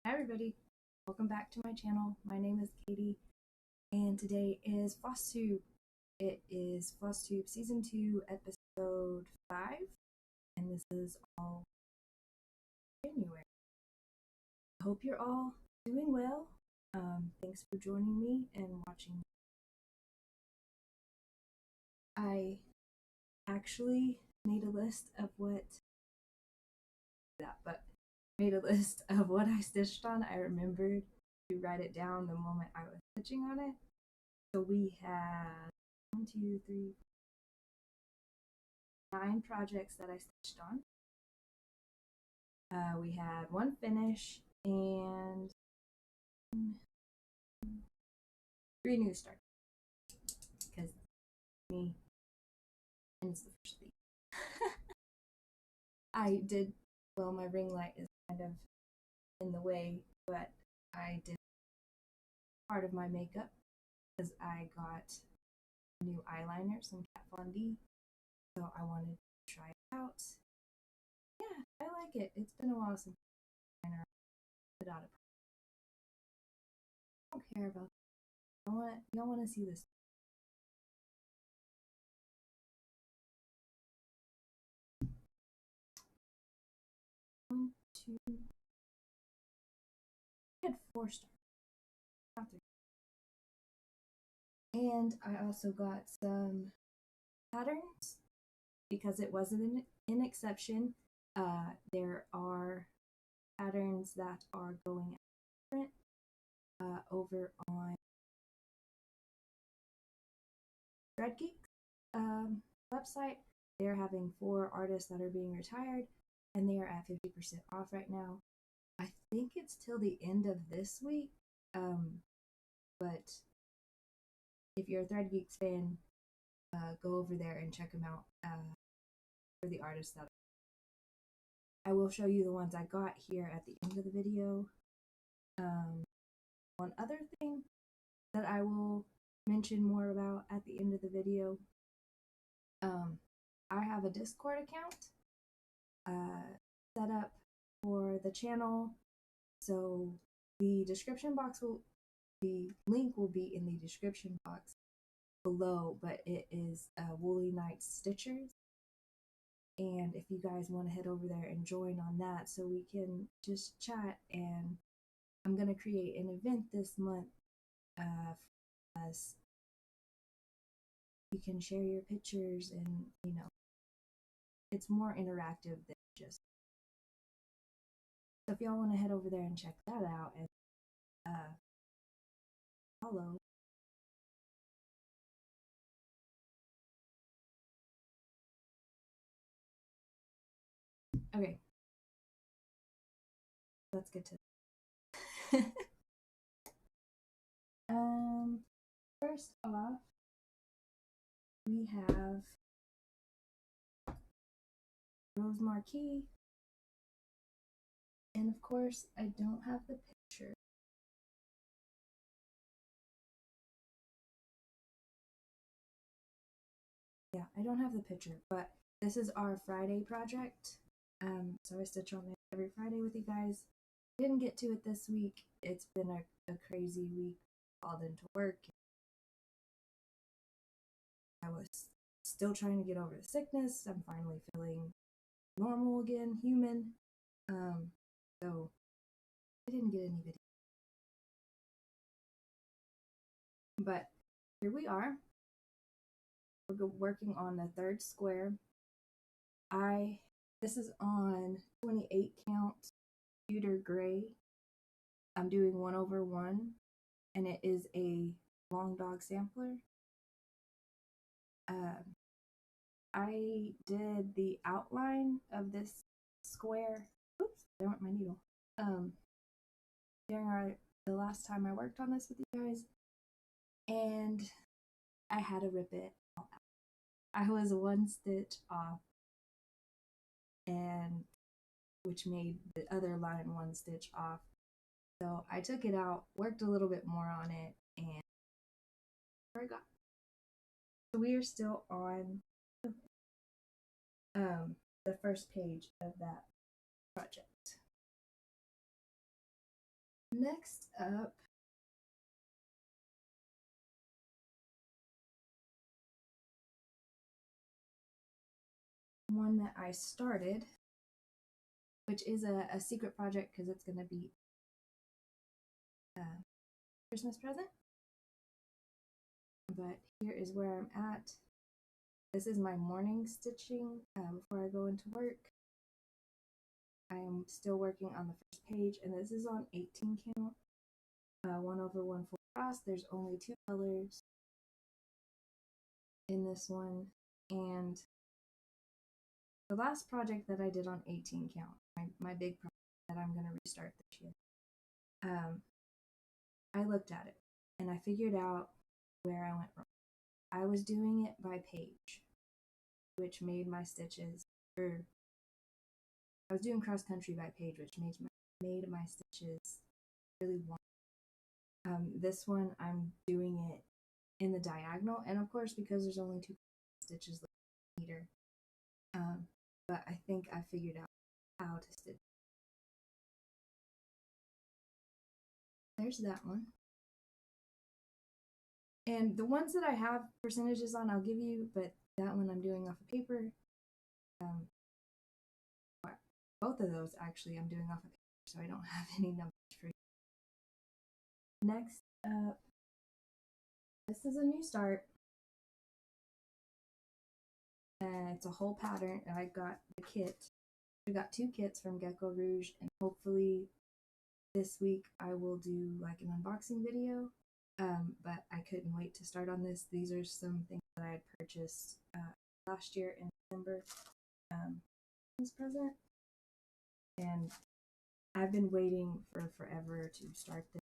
Hi everybody, welcome back to my channel. My name is Katie and today is FlossTube. It is FlossTube Season 2 Episode 5 and this is all January. I hope you're all doing well. Thanks for joining me and watching. I actually made a list of what I stitched on. I remembered to write it down the moment I was stitching on it. So we had 9 projects that I stitched on. We had 1 finish and 3 new starts. Because me, and it's the first week. I did, well, my ring light is kind of in the way, but I did part of my makeup because I got a new eyeliner, some Kat Von D, so I wanted to try it out. Yeah, I like it. It's been a while since I put out a I don't care about that. Y'all want to see this. One, two, I had 4 stars. Not 3. And I also got some patterns because it wasn't an exception. There are patterns that are going different over on ThreadGeek's website. They're having 4 artists that are being retired and they are at 50% off right now. I think it's till the end of this week, but if you're a ThreadGeek's fan, go over there and check them out for the artists that I will show you the ones I got here at the end of the video. One other thing that I will mention more about at the end of the video, I have a Discord account set up for the channel, so the link will be in the description box below, but it is Woolly Nights Stitchers. And if you guys want to head over there and join on that so we can just chat, and I'm going to create an event this month as you can share your pictures and, you know, it's more interactive than just. So if y'all want to head over there and check that out and follow. Okay, let's get to first off, we have Rose Marquis, and of course I don't have the picture. Yeah, I don't have the picture, but this is our Friday project. So I stitch on it every Friday with you guys. Didn't get to it this week. It's been a crazy week, called into work. I was still trying to get over the sickness. I'm finally feeling normal again, human. So I didn't get any video. But here we are. We're working on the 3rd square. This is on 28 count pewter gray. I'm doing 1/1, and it is a long dog sampler. I did the outline of this square. Oops, there went my needle. During the last time I worked on this with you guys, and I had to rip it all out. I was 1 stitch off, and which made the other line 1 stitch off. So I took it out, worked a little bit more on it, and there I got. So we are still on the first page of that project. Next up, one that I started, which is a secret project because it's going to be a Christmas present. But here is where I'm at. This is my morning stitching before I go into work. I am still working on the first page, and this is on 18 count, 1/1 full cross. There's only 2 colors in this one, and the last project that I did on 18 count, my big project that I'm going to restart this year, I looked at it and I figured out where I went wrong. I was doing it by page, which made my stitches, or I was doing cross country by page, which made my stitches really long. This one I'm doing it in the diagonal, and of course because there's only 2 stitches a meter. But I think I figured out how to stitch. There's that one. And the ones that I have percentages on, I'll give you, but that one I'm doing off of paper. Both of those actually I'm doing off of paper, so I don't have any numbers for you. Next up, this is a new start. And it's a whole pattern, and I got the kit. I got 2 kits from Gecko Rouge, and hopefully this week I will do like an unboxing video. But I couldn't wait to start on this. These are some things that I had purchased last year in December, this present, and I've been waiting for forever to start this.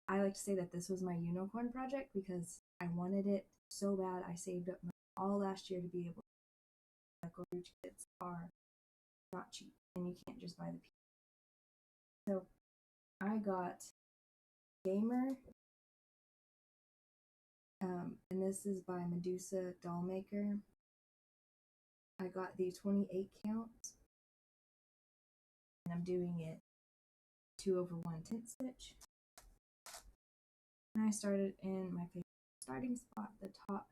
I like to say that this was my unicorn project because I wanted it so bad. I saved up all last year to be able to. Gecko Rouge kits are not cheap, and you can't just buy the pieces. So I got Gamer, and this is by Medusa Dollmaker. I got the 28 count, and I'm doing it 2/1 tent stitch. And I started in my favorite starting spot, the top,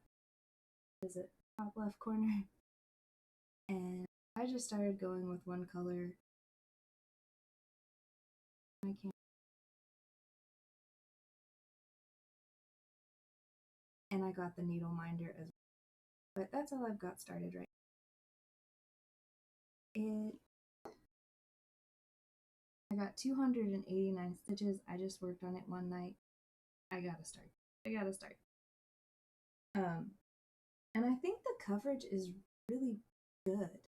is it top left corner, and I just started going with one color. I can't. And I got the needle minder as well. But that's all I've got started right now. I got 289 stitches. I just worked on it one night. I gotta start. And I think the coverage is really good.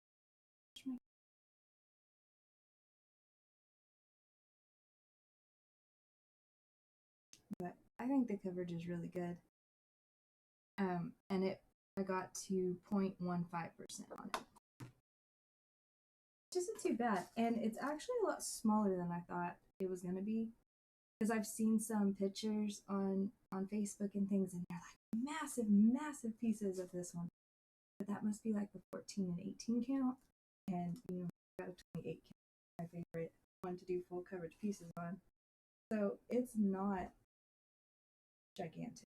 But I think the coverage is really good. And I got to 0.15% on it, which isn't too bad. And it's actually a lot smaller than I thought it was gonna be, because I've seen some pictures on Facebook and things, and they're like massive pieces of this one. But that must be like the 14 and 18 count, and you know, I got a 28 count, my favorite one to do full coverage pieces on. So it's not gigantic.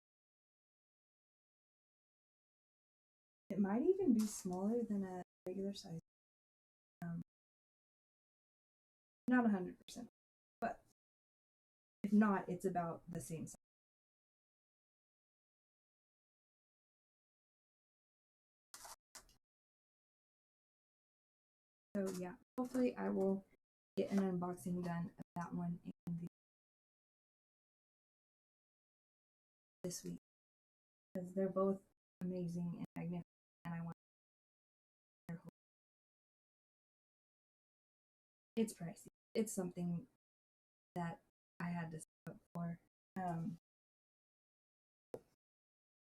It might even be smaller than a regular size. Not 100%, but if not, it's about the same size. So yeah, hopefully I will get an unboxing done of that one and this week, because they're both amazing and magnificent, and I want their whole. It's pricey. It's something that I had to save up for.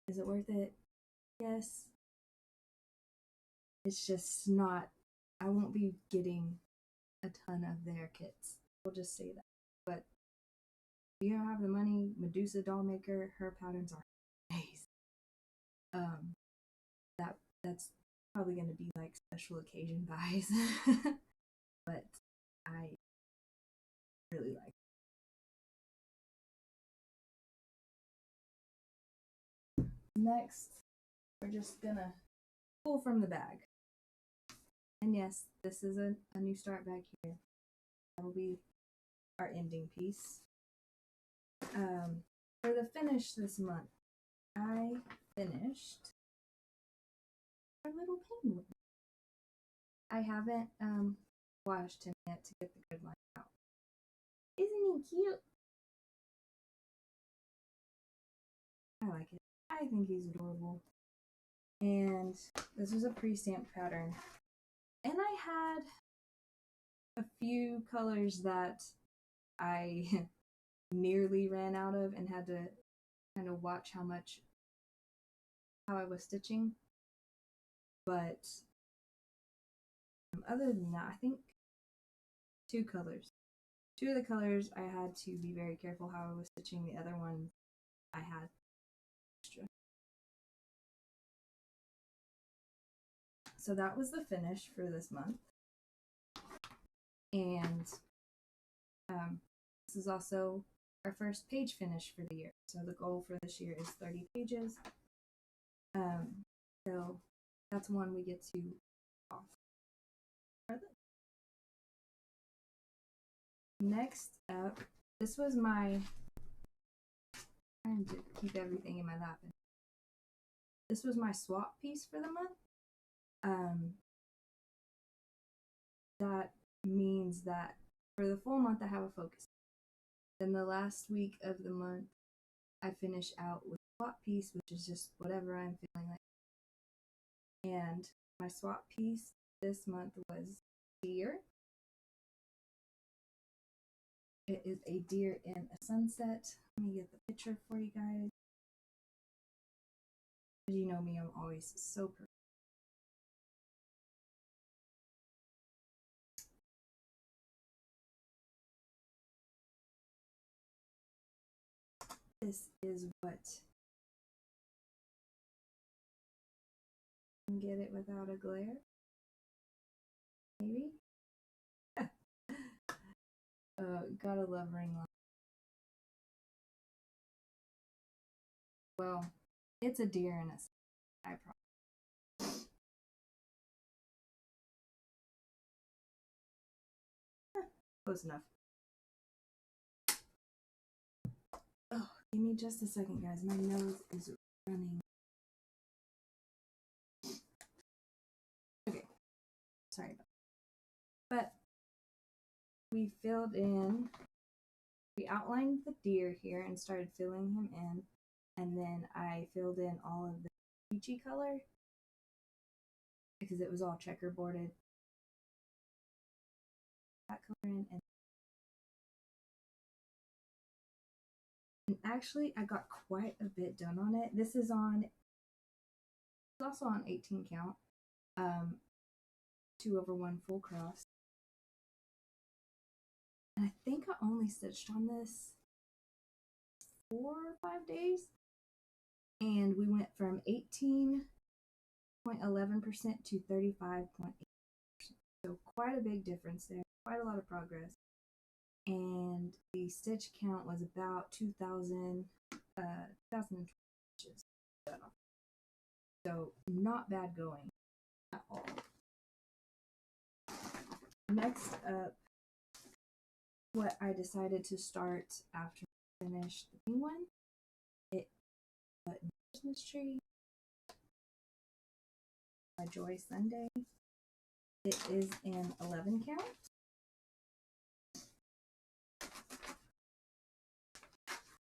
Is it worth it? Yes. It's just not. I won't be getting a ton of their kits. We'll just say that. But if you don't have the money, Medusa Dollmaker, her patterns are amazing. That's probably going to be like special occasion buys. But really like it. Next, we're just gonna pull from the bag. And yes, this is a new start bag here. That will be our ending piece. For the finish this month, I finished our little penguin. I haven't washed him yet to get the good line out. Isn't he cute? I like it. I think he's adorable. And this was a pre-stamped pattern. And I had a few colors that I nearly ran out of and had to kind of watch how I was stitching. But other than that, I think 2 colors. 2 of the colors I had to be very careful how I was stitching. The other one I had extra. So that was the finish for this month. And this is also our first page finish for the year. So the goal for this year is 30 pages. So that's one we get to off. Next up, this was my, trying to keep everything in my lap. This was my swap piece for the month. That means that for the full month I have a focus. Then the last week of the month I finish out with a swap piece, which is just whatever I'm feeling like. And my swap piece this month was deer. It is a deer in a sunset. Let me get the picture for you guys. As you know me, I'm always so perfect. This is what, get it without a glare, maybe. Gotta love ring light. Well, it's a deer in a, I promise. Close enough. Oh, give me just a second, guys. My nose is running. Okay, sorry about that. But we filled in, we outlined the deer here and started filling him in. And then I filled in all of the peachy color because it was all checkerboarded. That color in, and actually I got quite a bit done on it. This is on, it's also on 18 count, 2/1 full cross. And I think I only stitched on this 4 or 5 days. And we went from 18.11% to 35.8%. So quite a big difference there, quite a lot of progress. And the stitch count was about 2,000 stitches. So not bad going at all. Next up, what I decided to start after I finished the penguin, it Christmas tree by Joy Sunday. It is in 11 count.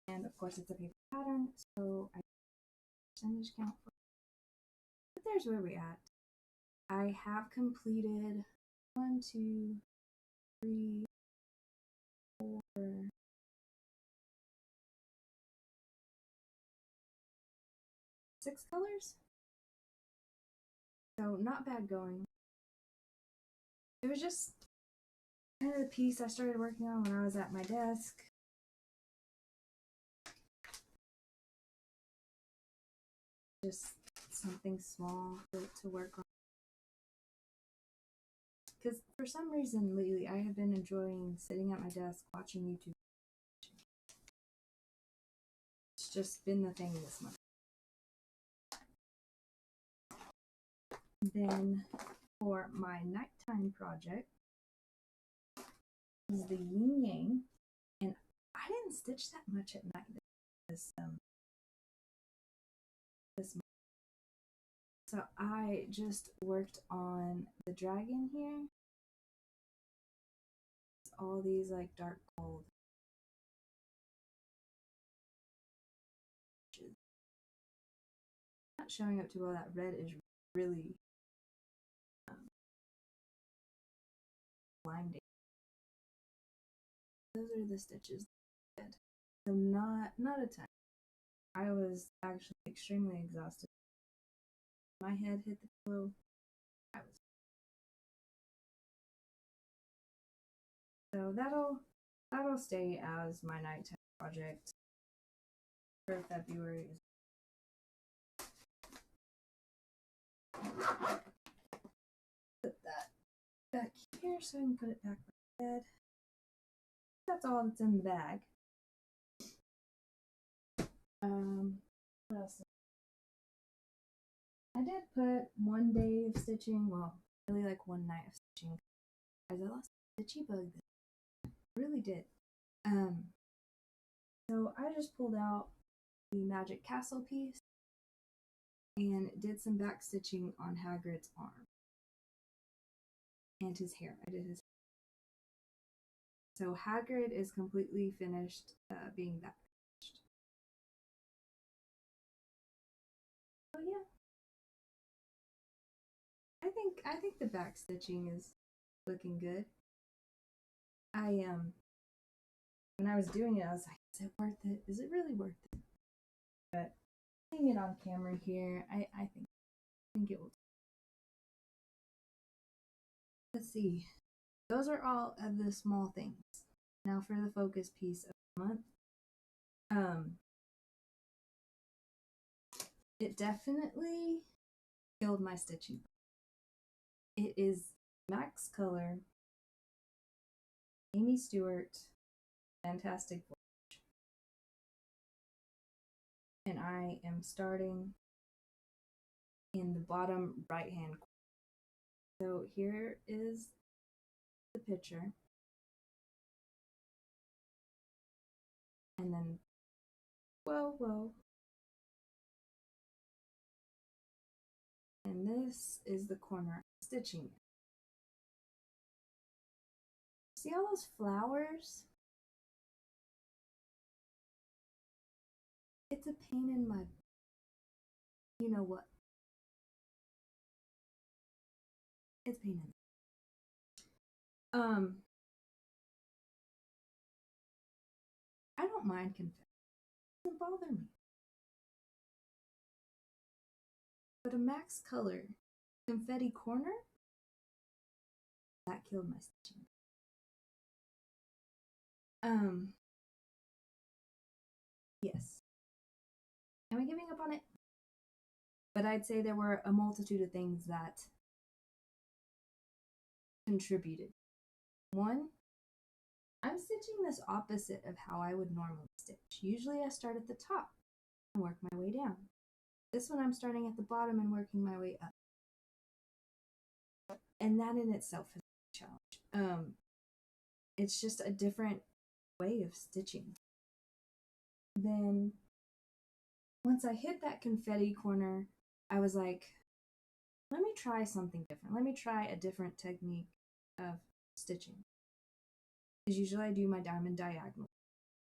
And of course it's a paper pattern, so I percentage count for it. But there's where we're at. I have completed 1, 2, 3, 4, 6 colors. So not bad going. It was just kind of the piece I started working on when I was at my desk. Just something small to work on. Because For some reason lately, I have been enjoying sitting at my desk watching YouTube. It's just been the thing this month. Then for my nighttime project is the yin yang, and I didn't stitch that much at night this month. So I just worked on the dragon here. It's all these like dark gold. Not showing up too well. That red is really blinding. Those are the stitches. So not a ton. I was actually extremely exhausted. My head hit the pillow. So that'll stay as my nighttime project for February. Put that back here so I can put it back on the bed. That's all that's in the bag. What else? I did put one day of stitching, well, really like one night of stitching, because I lost the stitchy bug. I really did. So I just pulled out the Magic Castle piece and did some back stitching on Hagrid's arm and his hair. I did his hair. So Hagrid is completely finished being back stitched. So yeah, I think the back stitching is looking good. When I was doing it, I was like, is it worth it? Is it really worth it? But seeing it on camera here, I think it will. Let's see. Those are all of the small things. Now for the focus piece of the month. It definitely killed my stitching. It is Max Color, Amy Stewart, Fantastic Voyage. And I am starting in the bottom right hand corner. So here is the picture. And then, whoa. And this is the corner I'm stitching. See all those flowers? It's a pain in my, you know what? It's a pain in my. I don't mind confetti. It doesn't bother me. But a Max Color confetti corner? That killed my stitching. Yes. Am I giving up on it? But I'd say there were a multitude of things that contributed. One, I'm stitching this opposite of how I would normally stitch. Usually I start at the top and work my way down. This one I'm starting at the bottom and working my way up. And that in itself is a challenge. It's just a different way of stitching. Then once I hit that confetti corner, I was like, let me try something different. Let me try a different technique of stitching. Because usually I do my diamond diagonal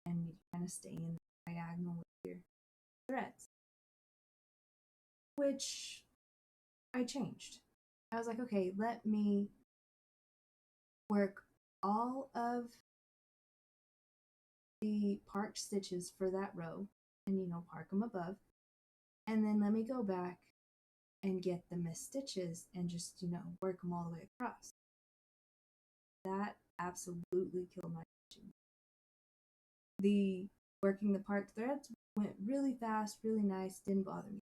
and you kind of stay in the diagonal with your threads. Which I changed. I was like, okay, let me work all of the parked stitches for that row and, park them above. And then let me go back and get the missed stitches and just, work them all the way across. That absolutely killed my stitching. The working the parked threads went really fast, really nice, didn't bother me.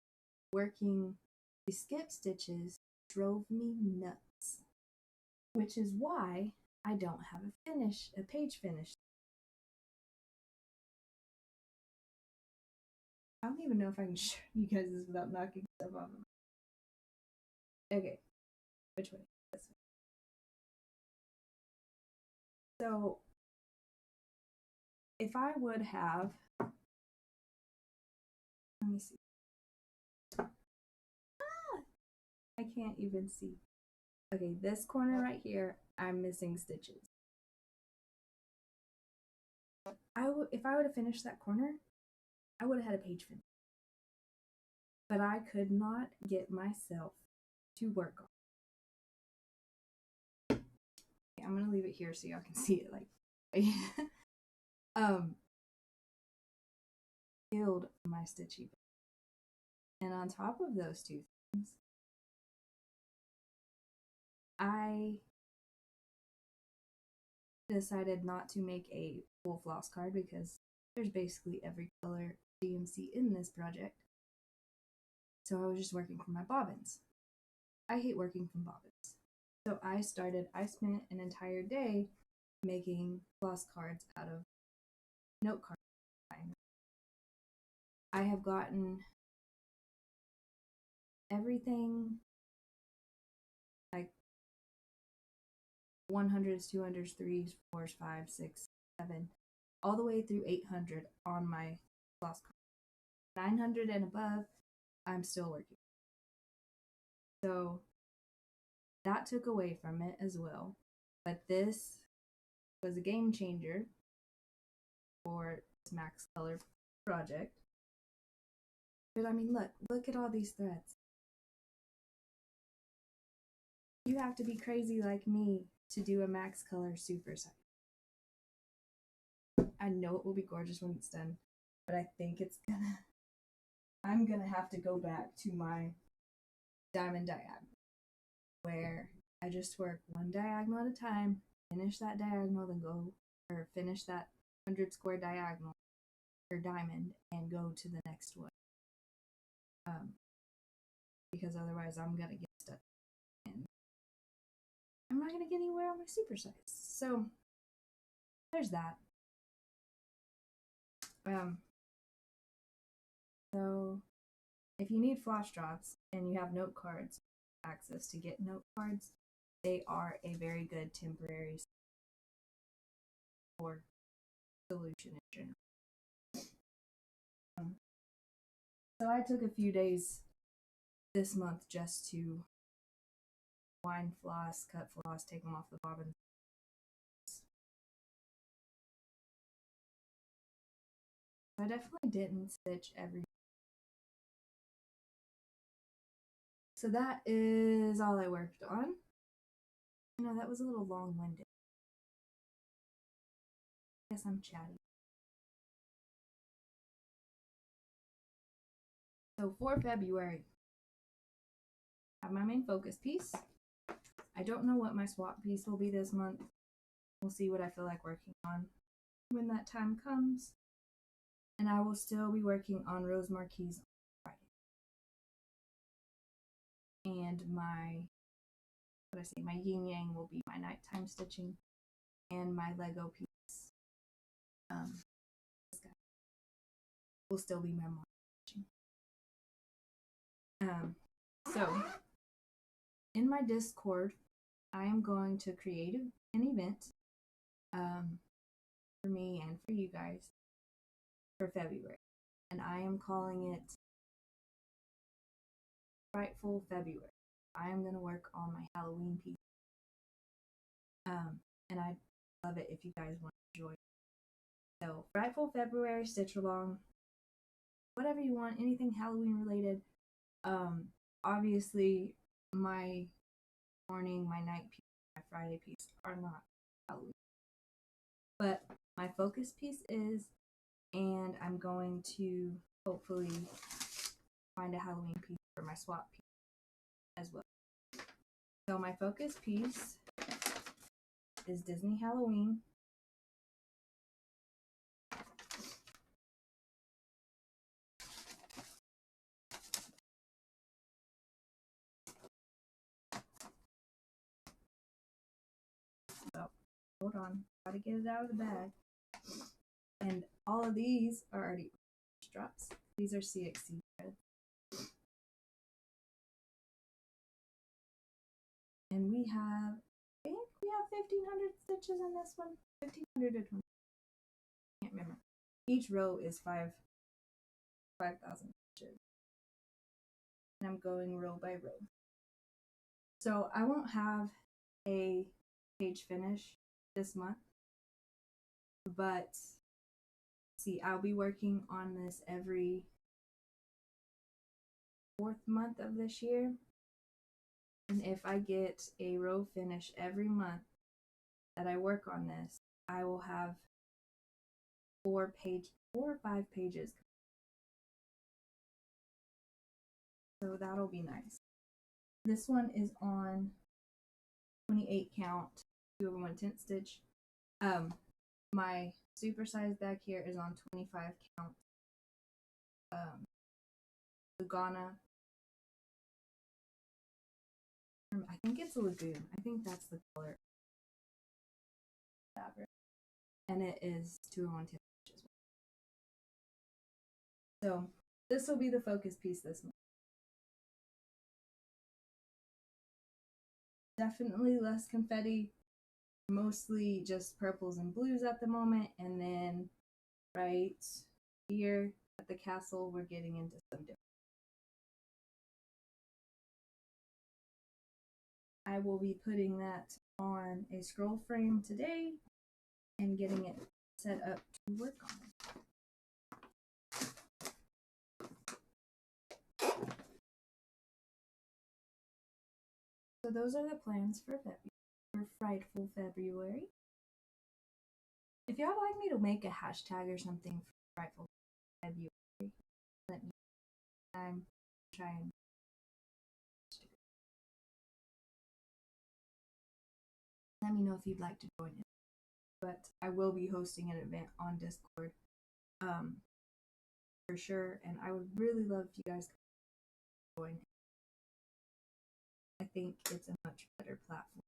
Working the skip stitches drove me nuts. which is why I don't have a page finished. I don't even know if I can show you guys this without knocking stuff off. Okay, which way? This way. So, if I would have, let me see. I can't even see. Okay, this corner right here, I'm missing stitches. If I would have finished that corner, I would have had a page finished. But I could not get myself to work on. Okay, I'm gonna leave it here so y'all can see it. Like, killed my stitchy. And on top of those two things, I decided not to make a full floss card because there's basically every color DMC in this project. So I was just working from my bobbins. I hate working from bobbins. So I spent an entire day making floss cards out of note cards. I have gotten everything like 100s, 200s, 3s, 4s, 5s, 6, 7, all the way through 800 on my floss card. 900 and above, I'm still working. So that took away from it as well. But this was a game changer for this Max Color project. But I mean, look at all these threads. You have to be crazy like me to do a Max Color super size. I know it will be gorgeous when it's done, but I think I'm gonna have to go back to my diamond diagonal, where I just work one diagonal at a time, finish that diagonal, then go, or finish that 100 square diagonal or diamond and go to the next one. Because otherwise I'm gonna get stuck and I'm not gonna get anywhere on my super size. So there's that. So if you need flash drops and you have note cards, access to get note cards, they are a very good temporary or solution in general. So I took a few days this month just to wind floss, cut floss, take them off the bobbin. I definitely didn't stitch every. So that is all I worked on. You know, that was a little long-winded. I guess I'm chatty. So for February, I have my main focus piece. I don't know what my swap piece will be this month. We'll see what I feel like working on when that time comes. And I will still be working on Rose Marquise on Friday. And my yin yang will be my nighttime stitching, and my Lego piece, this guy, will still be my morning stitching. So in my Discord, I am going to create an event for me and for you guys for February, and I am calling it Frightful February. I am going to work on my Halloween piece, and I'd love it if you guys want to join. So Frightful February stitch along, whatever you want, anything Halloween related. Obviously my morning, my night piece, my Friday piece are not Halloween, but my focus piece is, and I'm going to hopefully find a Halloween piece for my swap piece as well. So my focus piece is Disney Halloween. hold on, gotta get it out of the bag. And all of these are already straps. These are CXC threads. And we have, I think we have 1,500 stitches in this one. 1,500 to 20. Can't remember. Each row is 5,000 stitches. And I'm going row by row. So I won't have a page finish this month, but see, I'll be working on this every 4th month of this year. And if I get a row finish every month that I work on this, I will have 4 or 5 pages. So that'll be nice. This one is on 28 count, 2/1/10 stitch. My super size back here is on 25 count. Lugana. I think it's a lagoon. I think that's the color fabric. And it is 2/1/10 stitches. So this will be the focus piece this month. Definitely less confetti, mostly just purples and blues at the moment, and then right here at the castle we're getting into some different. I will be putting that on a scroll frame today and getting it set up to work on it. So those are the plans for Frightful February. If y'all like me to make a hashtag or something for Frightful February, let me know. I'm trying. Let me know if you'd like to join in. But I will be hosting an event on Discord for sure, and I would really love if you guys could join. I think it's a much better platform.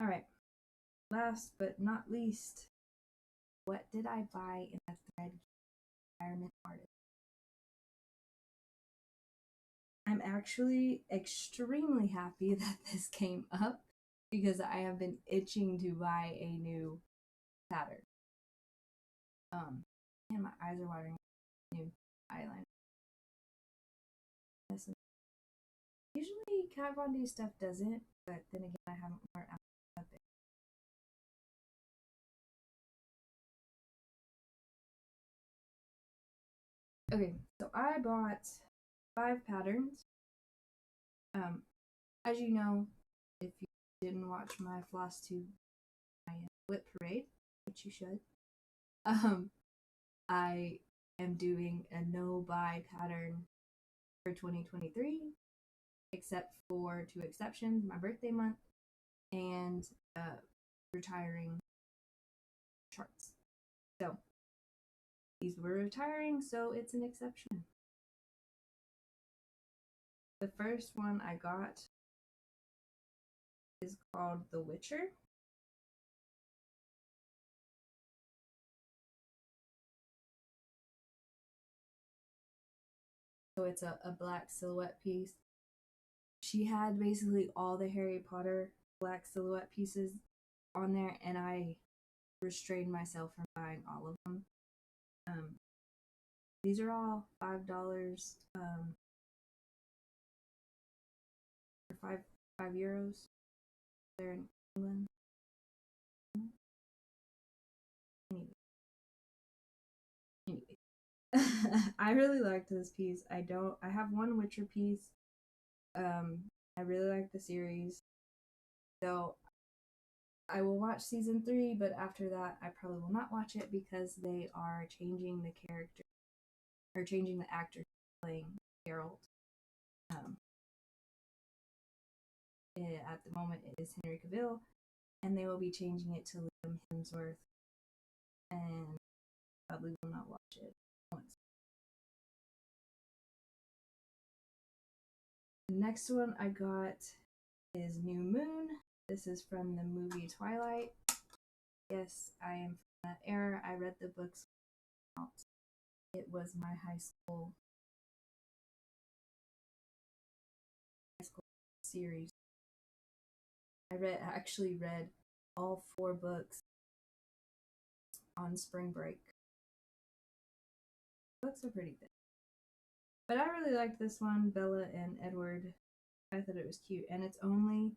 Alright, last but not least, what did I buy in the thread environment artist? I'm actually extremely happy that this came up because I have been itching to buy a new pattern. And my eyes are watering. New eyeliner. Usually Kat Von D stuff doesn't, but then again I haven't worn out of it. Okay, so I bought 5 patterns. As you know, if you didn't watch my FlossTube, my Whip Parade, which you should, I am doing a no-buy pattern for 2023, except for 2 exceptions, my birthday month and retiring charts. So these were retiring, so it's an exception. The first one I got is called The Witcher. So it's a black silhouette piece. She had basically all the Harry Potter black silhouette pieces on there, and I restrained myself from buying all of them. These are all $5 or €5. They're in England. Anyway. I really liked this piece. I have one Witcher piece. I really like the series. So I will watch season 3, but after that I probably will not watch it because they are changing the character or changing the actor playing Geralt. At the moment it is Henry Cavill, and they will be changing it to Liam Hemsworth, and probably will not watch it once. The next one I got is New Moon. This is from the movie Twilight. Yes, I am from that era. I read the books out. It was my high school series. I actually read all 4 books on spring break. Books are pretty thick. But I really liked this one, Bella and Edward. I thought it was cute. And it's only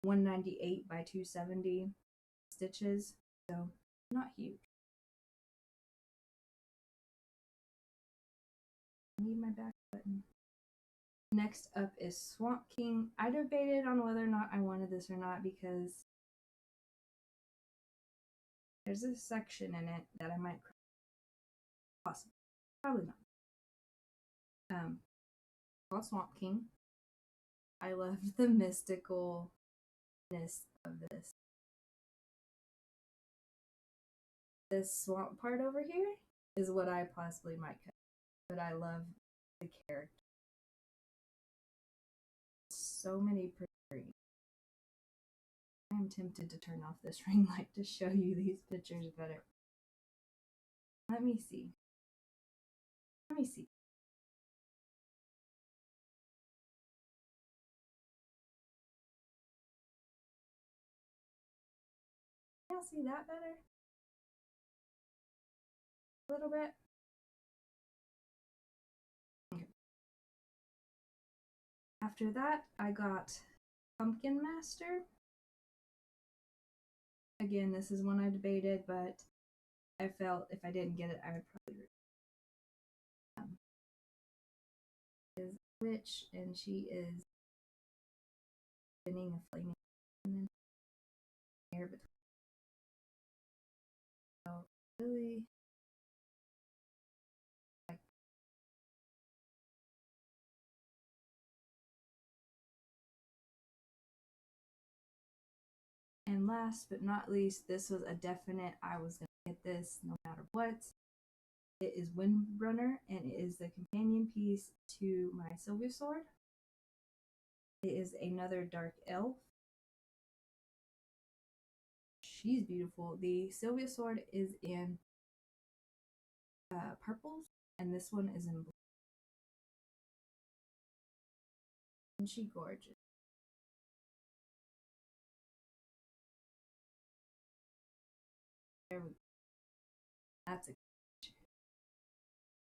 198 by 270 stitches, so not huge. I need my back button. Next up is Swamp King. I debated on whether or not I wanted this or not because there's a section in it that I might possibly, probably not. Called Swamp King. I loved the mysticalness of this. This swamp part over here is what I possibly might cut, but I love the character. So many pretty greens. I am tempted to turn off this ring light to show you these pictures better. Let me see. Let me see. Can y'all see that better? A little bit? Okay. After that, I got Pumpkin Master. Again, this is one I debated, but I felt if I didn't get it, I would probably is a witch, and she is spinning a flaming air between. So really like. And last but not least, this was a definite I was going to get this no matter what. It is Windrunner, and it is the companion piece to my Sylvia sword. It is another dark elf. She's beautiful. The Sylvia sword is in purples, and this one is in blue. And she's gorgeous. There we go. That's a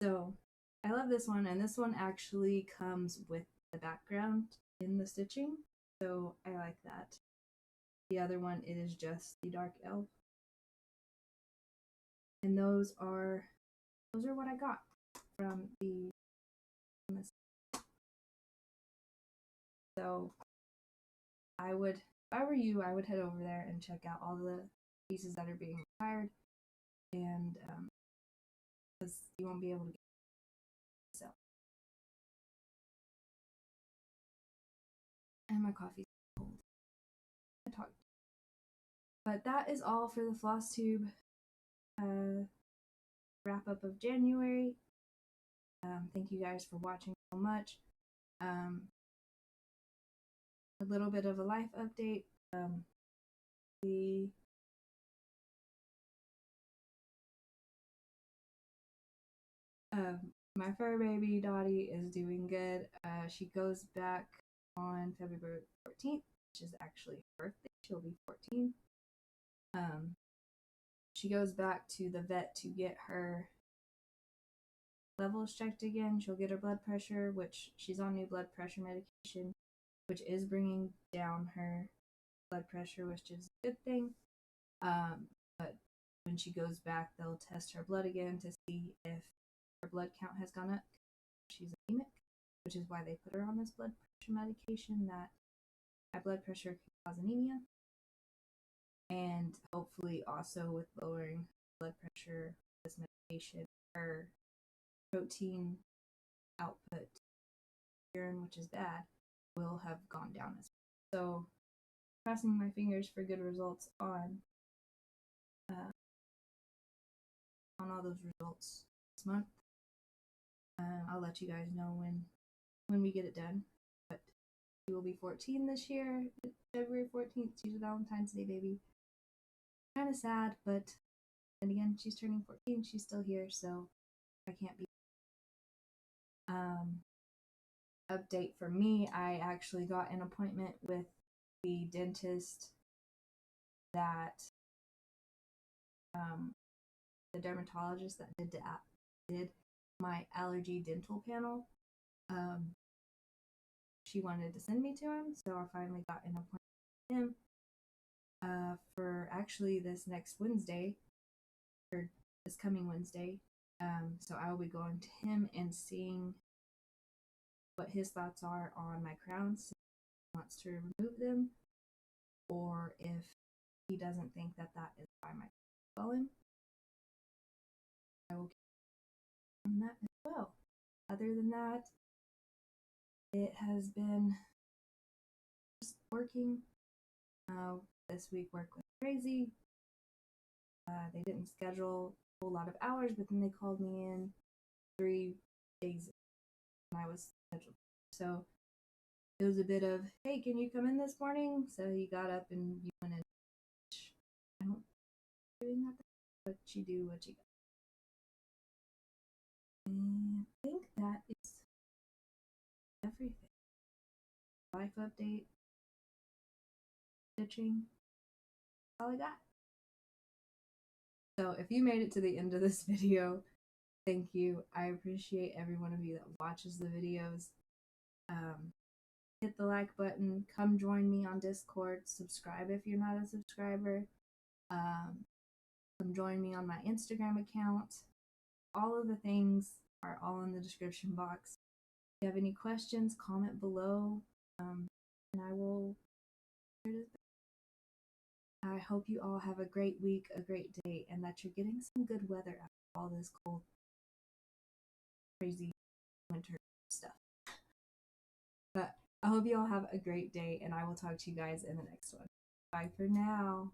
so I love this one, and this one actually comes with the background in the stitching, so I like that. The other one, it is just the dark elf. And those are what I got from the so I would, if I were you, I would head over there and check out all the pieces that are being retired, and because you won't be able to get it. So, and my coffee's cold. I talked. But that is all for the FlossTube wrap up of January. Thank you guys for watching so much. A little bit of a life update. My fur baby Dottie is doing good. She goes back on February 14th, which is actually her birthday. She'll be 14. She goes back to the vet to get her levels checked again. She'll get her blood pressure, which she's on new blood pressure medication, which is bringing down her blood pressure, which is a good thing. But when she goes back, they'll test her blood again to see if her blood count has gone up. She's anemic, which is why they put her on this blood pressure medication that high blood pressure can cause anemia. And hopefully also with lowering blood pressure, this medication, her protein output, urine, which is bad, will have gone down as well. So crossing my fingers for good results on all those results this month. I'll let you guys know when we get it done. But She will be 14 this year, February 14th. She's a Valentine's Day baby. Kind of sad, but then again, she's turning 14. She's still here, so I can't be. Update for me, I actually got an appointment with the dentist that the dermatologist that did my allergy dental panel. She wanted to send me to him, so I finally got an appointment with him for actually this next Wednesday, or this coming Wednesday. So I will be going to him and seeing what his thoughts are on my crowns, if he wants to remove them, or if he doesn't think that that is why my swelling. I will get on that as well. Other than that, it has been just working. This week work was crazy. They didn't schedule a whole lot of hours, but then they called me in 3 days and I was scheduled. So it was a bit of, hey, can you come in this morning? So he got up and you went in. I don't doing that, but you do what you got. And I think that is everything. Life update, stitching, all I got. So if you made it to the end of this video, thank you. I appreciate every one of you that watches the videos. Hit the like button. Come join me on Discord. Subscribe if you're not a subscriber. Come join me on my Instagram account. All of the things are all in the description box. If you have any questions, comment below, and I will. I hope you all have a great week, a great day, and that you're getting some good weather after all this cold, crazy winter stuff. But I hope you all have a great day, and I will talk to you guys in the next one. Bye for now.